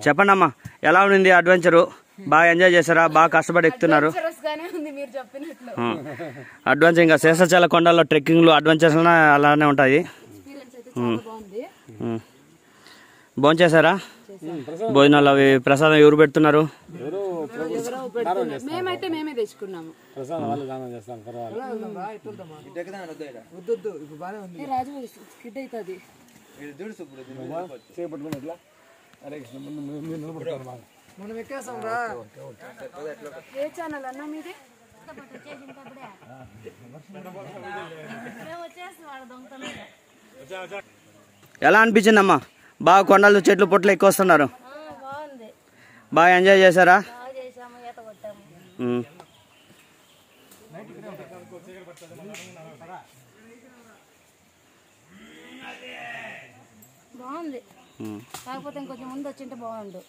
చెప్పండి అమ్మా, ఎలా ఉంది అడ్వెంచరు? బాగా ఎంజాయ్ చేశారా? బాగా కష్టపడి ఎక్కుతున్నారు. అడ్వెంచర్ ఇంకా శేషాచల కొండల్లో ట్రెక్కింగ్లు అడ్వెంచర్స్ అలానే ఉంటాయి. భోంచేశారా? భోజనాలు అవి ప్రసాదం ఎవరు పెడుతున్నారు? మేమే తెచ్చుకున్నాము. ఎలా అనిపించిందమ్మా? బాగా కొండలు చెట్లు పొట్లు ఎక్కువ వస్తున్నారు. బాగా ఎంజాయ్ చేశారా? బాగుంది. కాకపోతే ఇంకొంచెం ముందు వచ్చింటే బాగుండు.